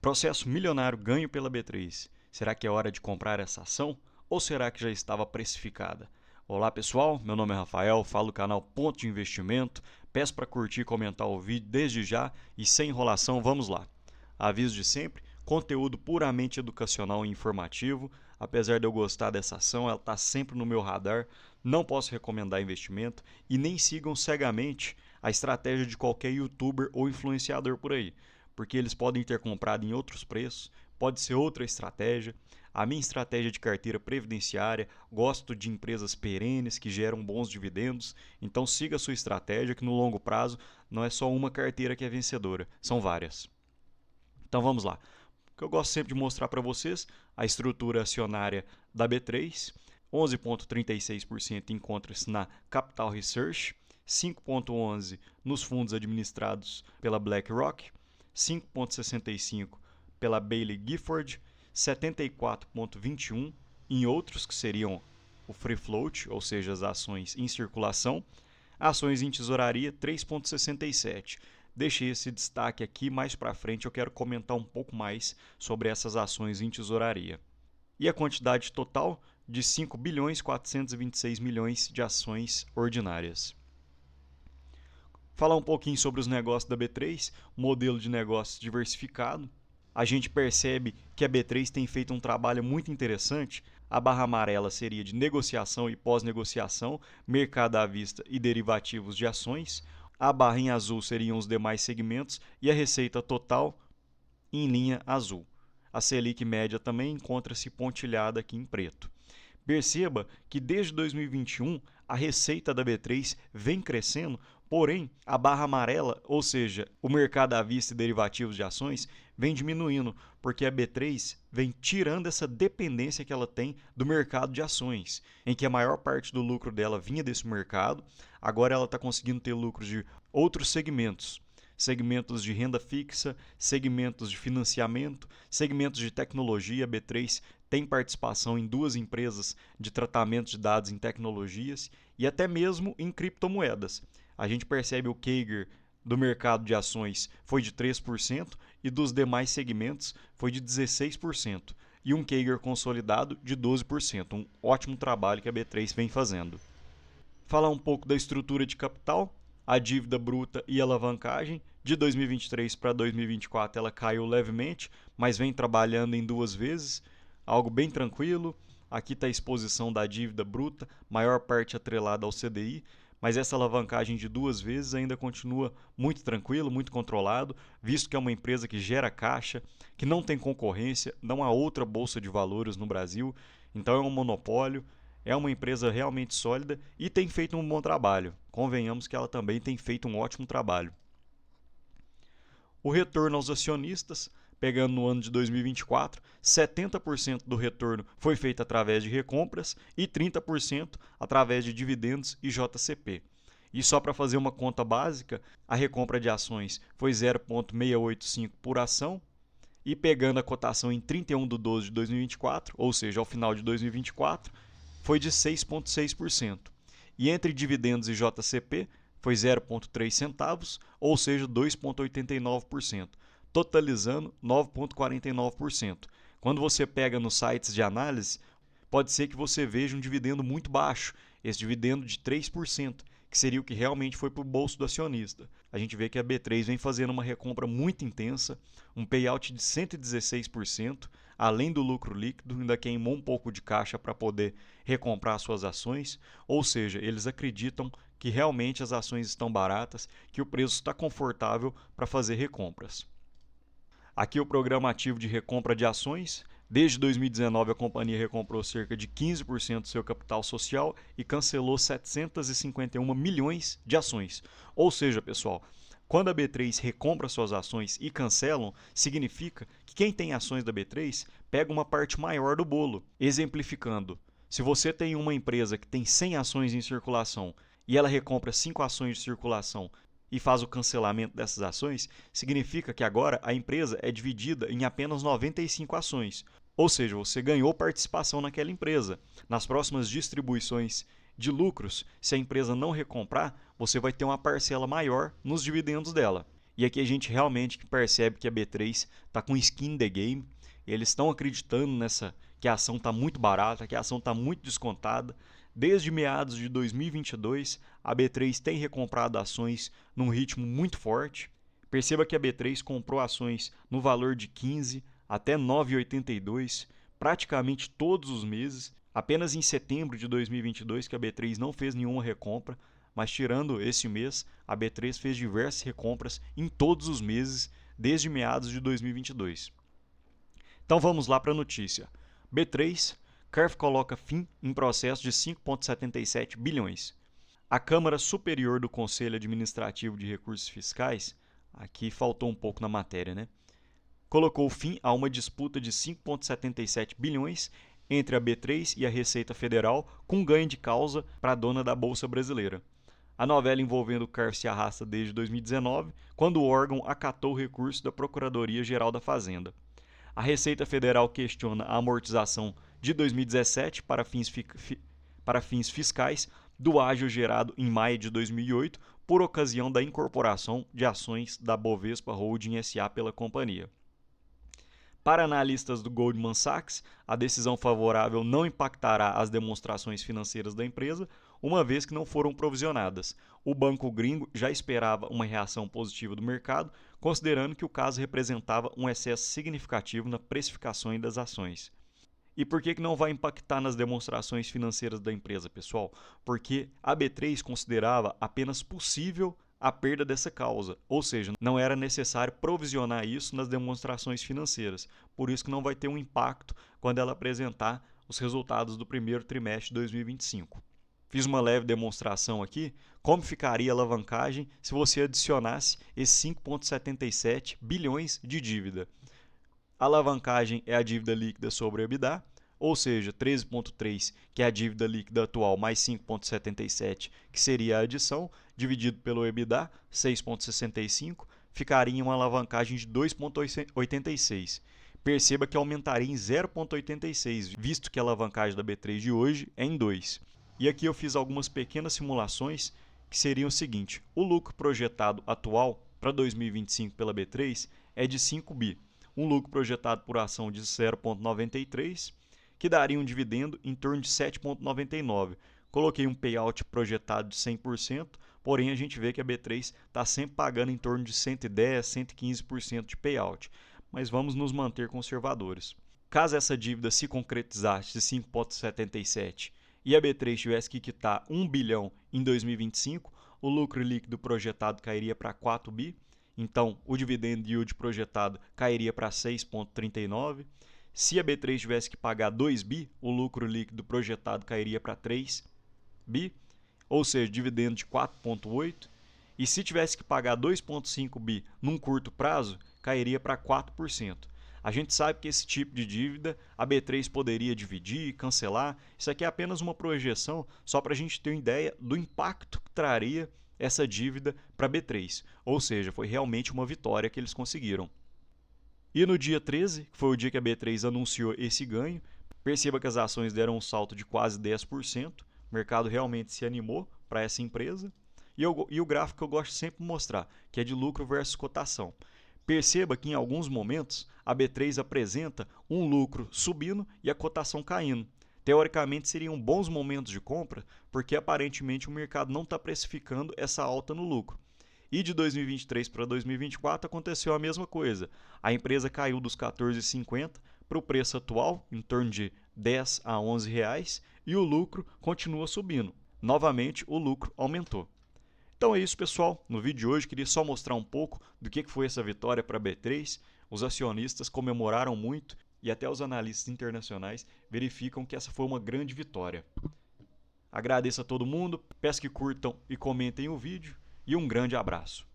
Processo milionário ganho pela B3. Será que é hora de comprar essa ação ou será que já estava precificada? Olá pessoal, meu nome é Rafael, falo do canal Ponto de Investimento. Peço para curtir e comentar o vídeo desde já e sem enrolação, vamos lá. Aviso de sempre, conteúdo puramente educacional e informativo. Apesar de eu gostar dessa ação, ela está sempre no meu radar. Não posso recomendar investimento e nem sigam cegamente a estratégia de qualquer youtuber ou influenciador por aí, porque eles podem ter comprado em outros preços, pode ser outra estratégia. A minha estratégia de carteira previdenciária, gosto de empresas perenes que geram bons dividendos, então siga a sua estratégia que no longo prazo não é só uma carteira que é vencedora, são várias. Então vamos lá. O que eu gosto sempre de mostrar para vocês, a estrutura acionária da B3, 11,36% encontra-se na Capital Research, 5,11% nos fundos administrados pela BlackRock, 5,65% pela Baillie Gifford, 74,21% em outros que seriam o free float, ou seja, as ações em circulação, ações em tesouraria 3,67%. Deixei esse destaque aqui, mais para frente eu quero comentar um pouco mais sobre essas ações em tesouraria. E a quantidade total de 5 bilhões 426 milhões de ações ordinárias. Falar um pouquinho sobre os negócios da B3, modelo de negócios diversificado. A gente percebe que a B3 tem feito um trabalho muito interessante. A barra amarela seria de negociação e pós-negociação, mercado à vista e derivativos de ações. A barra em azul seriam os demais segmentos e a receita total em linha azul. A Selic média também encontra-se pontilhada aqui em preto. Perceba que desde 2021 a receita da B3 vem crescendo, porém a barra amarela, ou seja, o mercado à vista e derivativos de ações, vem diminuindo, porque a B3 vem tirando essa dependência que ela tem do mercado de ações, em que a maior parte do lucro dela vinha desse mercado, agora ela está conseguindo ter lucros de outros segmentos. Segmentos de renda fixa, segmentos de financiamento, segmentos de tecnologia. A B3 tem participação em 2 empresas de tratamento de dados em tecnologias e até mesmo em criptomoedas. A gente percebe o CAGR do mercado de ações foi de 3% e dos demais segmentos foi de 16%. E um CAGR consolidado de 12%. Um ótimo trabalho que a B3 vem fazendo. Falar um pouco da estrutura de capital. A dívida bruta e alavancagem, de 2023 para 2024 ela caiu levemente, mas vem trabalhando em 2 vezes, algo bem tranquilo. Aqui está a exposição da dívida bruta, maior parte atrelada ao CDI, mas essa alavancagem de 2 vezes ainda continua muito tranquilo, muito controlado, visto que é uma empresa que gera caixa, que não tem concorrência, não há outra bolsa de valores no Brasil, então é um monopólio. É uma empresa realmente sólida e tem feito um bom trabalho. Convenhamos que ela também tem feito um ótimo trabalho. O retorno aos acionistas, pegando no ano de 2024, 70% do retorno foi feito através de recompras e 30% através de dividendos e JCP. E só para fazer uma conta básica, a recompra de ações foi 0,685 por ação, e pegando a cotação em 31/12 de 2024, ou seja, ao final de 2024, foi de 6,6%. E entre dividendos e JCP foi 0,3 centavos, ou seja, 2,89%, totalizando 9,49%. Quando você pega nos sites de análise, pode ser que você veja um dividendo muito baixo, esse dividendo de 3%, que seria o que realmente foi para o bolso do acionista. A gente vê que a B3 vem fazendo uma recompra muito intensa, um payout de 116%, além do lucro líquido, ainda queimou um pouco de caixa para poder recomprar suas ações, ou seja, eles acreditam que realmente as ações estão baratas, que o preço está confortável para fazer recompras. Aqui o programa ativo de recompra de ações. Desde 2019, a companhia recomprou cerca de 15% do seu capital social e cancelou 751 milhões de ações. Ou seja, pessoal, quando a B3 recompra suas ações e cancelam, significa que quem tem ações da B3 pega uma parte maior do bolo. Exemplificando, se você tem uma empresa que tem 100 ações em circulação e ela recompra 5 ações de circulação e faz o cancelamento dessas ações, significa que agora a empresa é dividida em apenas 95 ações. Ou seja, você ganhou participação naquela empresa. Nas próximas distribuições de lucros, se a empresa não recomprar, você vai ter uma parcela maior nos dividendos dela. E aqui a gente realmente percebe que a B3 está com skin in the game. Eles estão acreditando que a ação está muito barata, que a ação está muito descontada. Desde meados de 2022, a B3 tem recomprado ações num ritmo muito forte. Perceba que a B3 comprou ações no valor de 15 até 9,82 praticamente todos os meses. Apenas em setembro de 2022 que a B3 não fez nenhuma recompra, mas tirando esse mês, a B3 fez diversas recompras em todos os meses desde meados de 2022. Então vamos lá para a notícia. B3, CARF coloca fim em processo de 5,77 bilhões. A Câmara Superior do Conselho Administrativo de Recursos Fiscais, aqui faltou um pouco na matéria, né? Colocou fim a uma disputa de 5,77 bilhões entre a B3 e a Receita Federal, com ganho de causa para a dona da Bolsa Brasileira. A novela envolvendo o CARF se arrasta desde 2019, quando o órgão acatou o recurso da Procuradoria-Geral da Fazenda. A Receita Federal questiona a amortização de 2017 para fins fiscais do ágio gerado em maio de 2008 por ocasião da incorporação de ações da Bovespa Holding SA pela companhia. Para analistas do Goldman Sachs, a decisão favorável não impactará as demonstrações financeiras da empresa, uma vez que não foram provisionadas. O banco gringo já esperava uma reação positiva do mercado, considerando que o caso representava um excesso significativo na precificação das ações. E por que não vai impactar nas demonstrações financeiras da empresa, pessoal? Porque a B3 considerava apenas possível a perda dessa causa, ou seja, não era necessário provisionar isso nas demonstrações financeiras. Por isso que não vai ter um impacto quando ela apresentar os resultados do primeiro trimestre de 2025. Fiz uma leve demonstração aqui, como ficaria a alavancagem se você adicionasse esses 5,77 bilhões de dívida. A alavancagem é a dívida líquida sobre o EBITDA, ou seja, 13,3, que é a dívida líquida atual, mais 5,77, que seria a adição, dividido pelo EBITDA, 6,65, ficaria em uma alavancagem de 2,86. Perceba que aumentaria em 0,86, visto que a alavancagem da B3 de hoje é em 2. E aqui eu fiz algumas pequenas simulações que seriam o seguinte: o lucro projetado atual para 2025 pela B3 é de 5 bi. Um lucro projetado por ação de 0,93, que daria um dividendo em torno de 7,99. Coloquei um payout projetado de 100%, porém a gente vê que a B3 está sempre pagando em torno de 110, 115% de payout. Mas vamos nos manter conservadores. Caso essa dívida se concretizasse de 5,77 e a B3 tivesse que quitar 1 bilhão em 2025, o lucro líquido projetado cairia para 4 bi. Então, o dividend yield projetado cairia para 6,39. Se a B3 tivesse que pagar 2 bi, o lucro líquido projetado cairia para 3 bi, ou seja, dividendo de 4,8. E se tivesse que pagar 2,5 bi num curto prazo, cairia para 4%. A gente sabe que esse tipo de dívida a B3 poderia dividir, cancelar. Isso aqui é apenas uma projeção, só para a gente ter uma ideia do impacto que traria essa dívida para a B3, ou seja, foi realmente uma vitória que eles conseguiram. E no dia 13, que foi o dia que a B3 anunciou esse ganho, perceba que as ações deram um salto de quase 10%, o mercado realmente se animou para essa empresa, e o gráfico que eu gosto sempre de mostrar, que é de lucro versus cotação. Perceba que em alguns momentos a B3 apresenta um lucro subindo e a cotação caindo. Teoricamente seriam bons momentos de compra, porque aparentemente o mercado não está precificando essa alta no lucro. E de 2023 para 2024 aconteceu a mesma coisa. A empresa caiu dos 14,50 para o preço atual, em torno de 10 a 11 reais, e o lucro continua subindo. Novamente, o lucro aumentou. Então é isso, pessoal. No vídeo de hoje, queria só mostrar um pouco do que foi essa vitória para a B3. Os acionistas comemoraram muito e até os analistas internacionais verificam que essa foi uma grande vitória. Agradeço a todo mundo, peço que curtam e comentem o vídeo e um grande abraço.